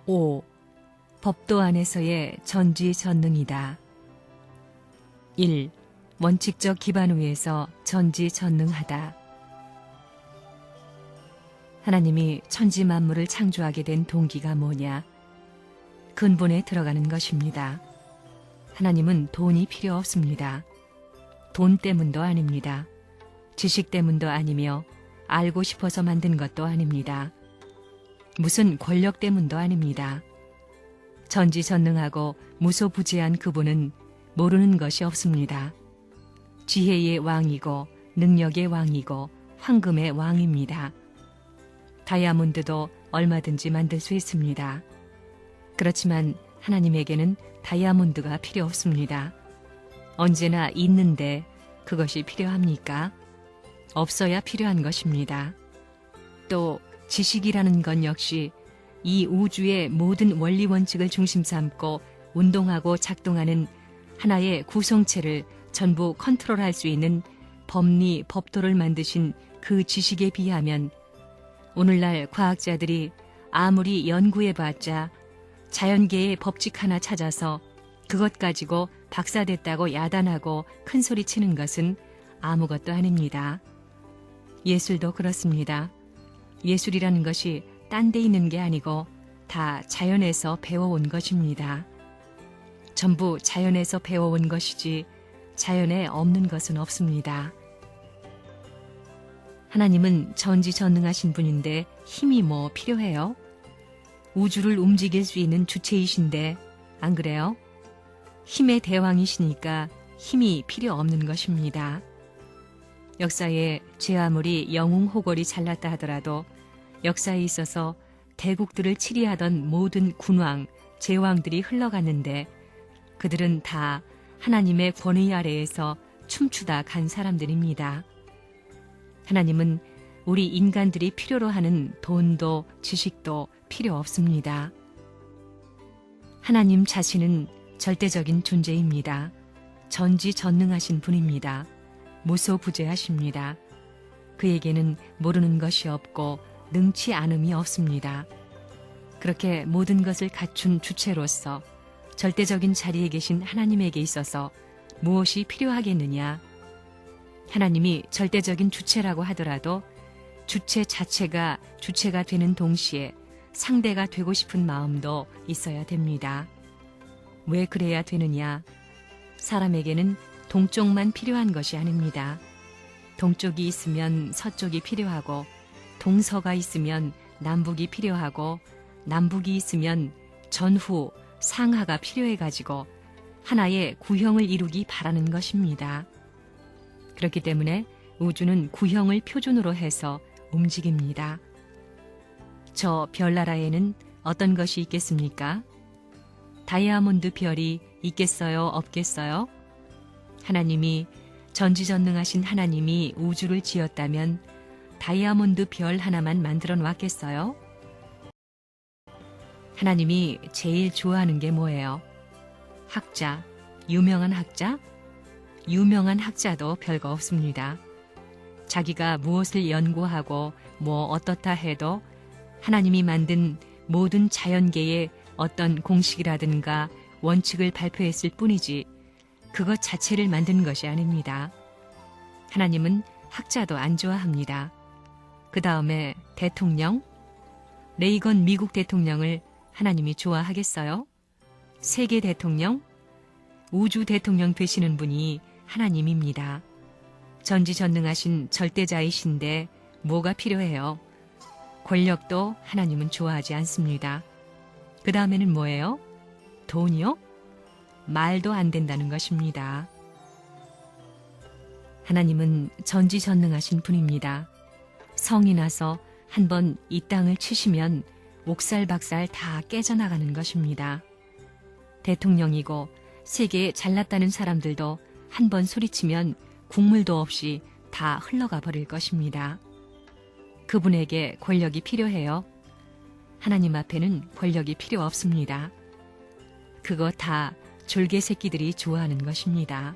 5. 법도 안에서의 전지전능이다. 1. 원칙적 기반 위에서 전지전능하다. 하나님이 천지 만물을 창조하게 된 동기가 뭐냐? 근본에 들어가는 것입니다. 하나님은 돈이 필요 없습니다. 돈 때문도 아닙니다. 지식 때문도 아니며 알고 싶어서 만든 것도 아닙니다. 무슨 권력 때문도 아닙니다. 전지전능하고 무소부재한 그분은 모르는 것이 없습니다. 지혜의 왕이고 능력의 왕이고 황금의 왕입니다. 다이아몬드도 얼마든지 만들 수 있습니다. 그렇지만 하나님에게는 다이아몬드가 필요 없습니다. 언제나 있는데 그것이 필요합니까? 없어야 필요한 것입니다. 또 지식이라는 건 역시 이 우주의 모든 원리 원칙을 중심 삼고 운동하고 작동하는 하나의 구성체를 전부 컨트롤할 수 있는 법리, 법도를 만드신 그 지식에 비하면 오늘날 과학자들이 아무리 연구해봤자 자연계의 법칙 하나 찾아서 그것 가지고 박사됐다고 야단하고 큰소리치는 것은 아무것도 아닙니다. 예술도 그렇습니다. 예술이라는 것이 딴 데 있는 게 아니고 다 자연에서 배워온 것입니다. 전부 자연에서 배워온 것이지 자연에 없는 것은 없습니다. 하나님은 전지전능하신 분인데 힘이 뭐 필요해요? 우주를 움직일 수 있는 주체이신데 안 그래요? 힘의 대왕이시니까 힘이 필요 없는 것입니다. 역사에 제 아무리 영웅호걸이 잘났다 하더라도 역사에 있어서 대국들을 치리하던 모든 군왕, 제왕들이 흘러갔는데 그들은 다 하나님의 권위 아래에서 춤추다 간 사람들입니다. 하나님은 우리 인간들이 필요로 하는 돈도 지식도 필요 없습니다. 하나님 자신은 절대적인 존재입니다. 전지전능하신 분입니다. 무소부재하십니다. 그에게는 모르는 것이 없고 능치 않음이 없습니다. 그렇게 모든 것을 갖춘 주체로서 절대적인 자리에 계신 하나님에게 있어서 무엇이 필요하겠느냐? 하나님이 절대적인 주체라고 하더라도 주체 자체가 주체가 되는 동시에 상대가 되고 싶은 마음도 있어야 됩니다. 왜 그래야 되느냐? 사람에게는 동쪽만 필요한 것이 아닙니다. 동쪽이 있으면 서쪽이 필요하고 동서가 있으면 남북이 필요하고 남북이 있으면 전후 상하가 필요해가지고 하나의 구형을 이루기 바라는 것입니다. 그렇기 때문에 우주는 구형을 표준으로 해서 움직입니다. 저 별나라에는 어떤 것이 있겠습니까? 다이아몬드 별이 있겠어요? 없겠어요? 하나님이 전지전능하신 하나님이 우주를 지었다면 다이아몬드 별 하나만 만들어 놨겠어요? 하나님이 제일 좋아하는 게 뭐예요? 학자, 유명한 학자? 유명한 학자도 별거 없습니다. 자기가 무엇을 연구하고 뭐 어떻다 해도 하나님이 만든 모든 자연계의 어떤 공식이라든가 원칙을 발표했을 뿐이지 그것 자체를 만든 것이 아닙니다. 하나님은 학자도 안 좋아합니다. 그 다음에 대통령, 레이건 미국 대통령을 하나님이 좋아하겠어요? 세계 대통령, 우주 대통령 되시는 분이 하나님입니다. 전지전능하신 절대자이신데 뭐가 필요해요? 권력도 하나님은 좋아하지 않습니다. 그 다음에는 뭐예요? 돈이요? 말도 안 된다는 것입니다. 하나님은 전지전능하신 분입니다. 성이 나서 한번 이 땅을 치시면 옥살박살 다 깨져나가는 것입니다. 대통령이고 세계에 잘났다는 사람들도 한번 소리치면 국물도 없이 다 흘러가 버릴 것입니다. 그분에게 권력이 필요해요. 하나님 앞에는 권력이 필요 없습니다. 그거 다 졸개 새끼들이 좋아하는 것입니다.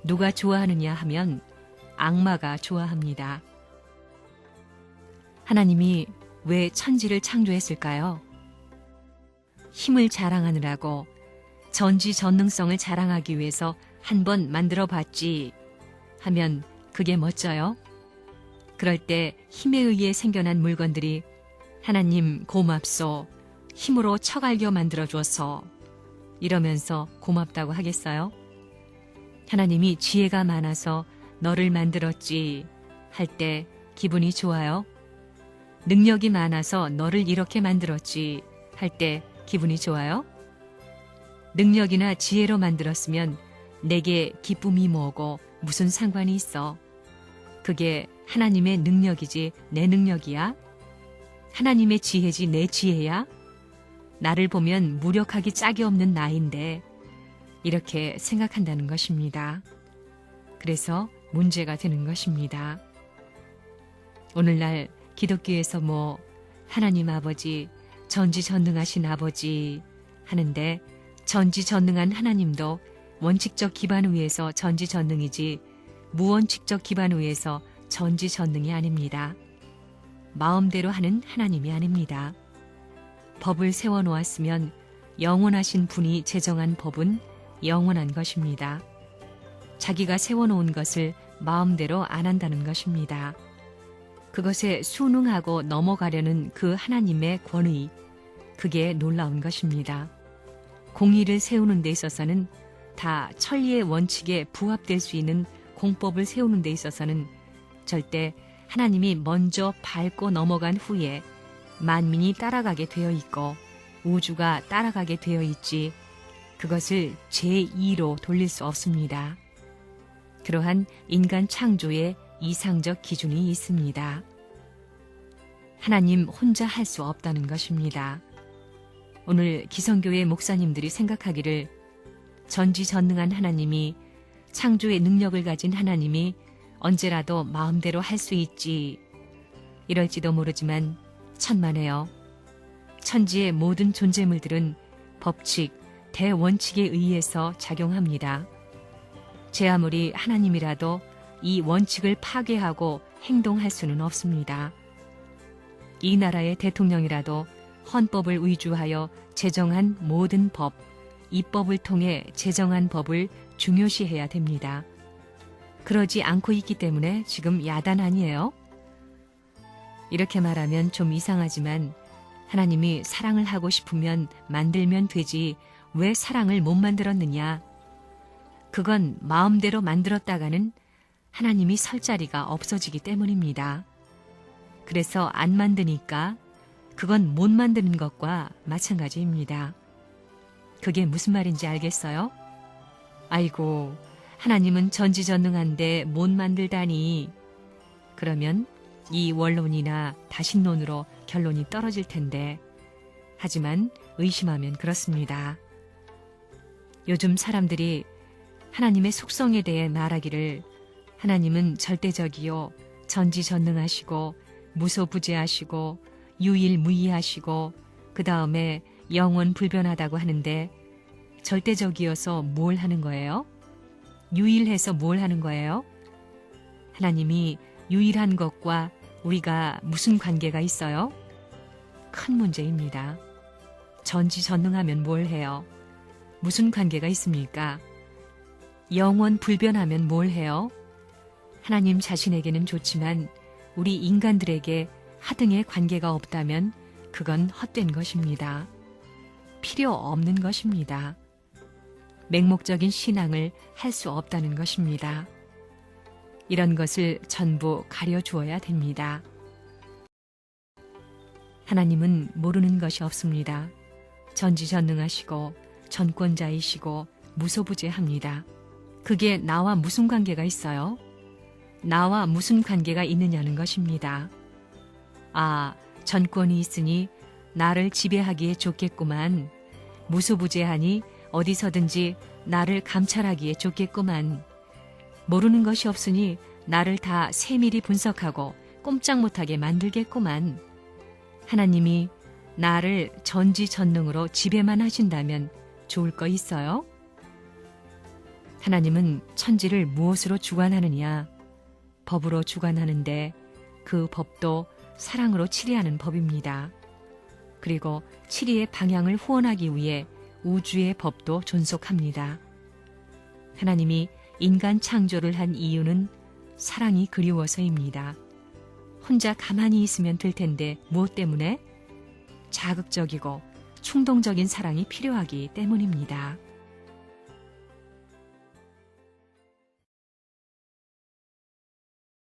누가 좋아하느냐 하면 악마가 좋아합니다. 하나님이 왜 천지를 창조했을까요? 힘을 자랑하느라고 전지전능성을 자랑하기 위해서 한번 만들어 봤지 하면 그게 멋져요? 그럴 때 힘에 의해 생겨난 물건들이 하나님 고맙소, 힘으로 처갈겨 만들어줘서 이러면서 고맙다고 하겠어요? 하나님이 지혜가 많아서 너를 만들었지 할 때 기분이 좋아요? 능력이 많아서 너를 이렇게 만들었지 할 때 기분이 좋아요? 능력이나 지혜로 만들었으면 내게 기쁨이 뭐고 무슨 상관이 있어? 그게 하나님의 능력이지 내 능력이야? 하나님의 지혜지 내 지혜야? 나를 보면 무력하기 짝이 없는 나인데 이렇게 생각한다는 것입니다. 그래서 문제가 되는 것입니다. 오늘날 기독교에서 하나님 아버지, 전지전능하신 아버지 하는데 전지전능한 하나님도 원칙적 기반 위에서 전지전능이지 무원칙적 기반 위에서 전지전능이 아닙니다. 마음대로 하는 하나님이 아닙니다. 법을 세워놓았으면 영원하신 분이 제정한 법은 영원한 것입니다. 자기가 세워놓은 것을 마음대로 안 한다는 것입니다. 그것에 순응하고 넘어가려는 그 하나님의 권위, 그게 놀라운 것입니다. 공의를 세우는 데 있어서는 다 천리의 원칙에 부합될 수 있는 공법을 세우는 데 있어서는 절대 하나님이 먼저 밟고 넘어간 후에 만민이 따라가게 되어 있고 우주가 따라가게 되어 있지 그것을 제2로 돌릴 수 없습니다. 그러한 인간 창조의 이상적 기준이 있습니다. 하나님 혼자 할 수 없다는 것입니다. 오늘 기성교회 목사님들이 생각하기를 전지전능한 하나님이 창조의 능력을 가진 하나님이 언제라도 마음대로 할 수 있지 이럴지도 모르지만 천만에요. 천지의 모든 존재물들은 법칙, 대원칙에 의해서 작용합니다. 제 아무리 하나님이라도 이 원칙을 파괴하고 행동할 수는 없습니다. 이 나라의 대통령이라도 헌법을 위주하여 제정한 모든 법, 입법을 통해 제정한 법을 중요시해야 됩니다. 그러지 않고 있기 때문에 지금 야단 아니에요? 이렇게 말하면 좀 이상하지만 하나님이 사랑을 하고 싶으면 만들면 되지 왜 사랑을 못 만들었느냐? 그건 마음대로 만들었다가는 하나님이 설 자리가 없어지기 때문입니다. 그래서 안 만드니까 그건 못 만드는 것과 마찬가지입니다. 그게 무슨 말인지 알겠어요? 아이고, 하나님은 전지전능한데 못 만들다니. 그러면 이 원론이나 다신론으로 결론이 떨어질 텐데. 하지만 의심하면 그렇습니다. 요즘 사람들이 하나님의 속성에 대해 말하기를 하나님은 절대적이요, 전지전능하시고 무소부재하시고 유일무이하시고 그 다음에 영원불변하다고 하는데 절대적이어서 뭘 하는 거예요? 유일해서 뭘 하는 거예요? 하나님이 유일한 것과 우리가 무슨 관계가 있어요? 큰 문제입니다. 전지전능하면 뭘 해요? 무슨 관계가 있습니까? 영원불변하면 뭘 해요? 하나님 자신에게는 좋지만 우리 인간들에게 하등의 관계가 없다면 그건 헛된 것입니다. 필요 없는 것입니다. 맹목적인 신앙을 할 수 없다는 것입니다. 이런 것을 전부 가려주어야 됩니다. 하나님은 모르는 것이 없습니다. 전지전능하시고 전권자이시고 무소부재합니다. 그게 나와 무슨 관계가 있어요? 나와 무슨 관계가 있느냐는 것입니다. 아, 전권이 있으니 나를 지배하기에 좋겠구만. 무소부재하니 어디서든지 나를 감찰하기에 좋겠구만. 모르는 것이 없으니 나를 다 세밀히 분석하고 꼼짝 못하게 만들겠구만. 하나님이 나를 전지전능으로 지배만 하신다면 좋을 거 있어요? 하나님은 천지를 무엇으로 주관하느냐? 법으로 주관하는데 그 법도 사랑으로 치리하는 법입니다. 그리고 7위의 방향을 후원하기 위해 우주의 법도 존속합니다. 하나님이 인간 창조를 한 이유는 사랑이 그리워서입니다. 혼자 가만히 있으면 될 텐데 무엇 때문에? 자극적이고 충동적인 사랑이 필요하기 때문입니다.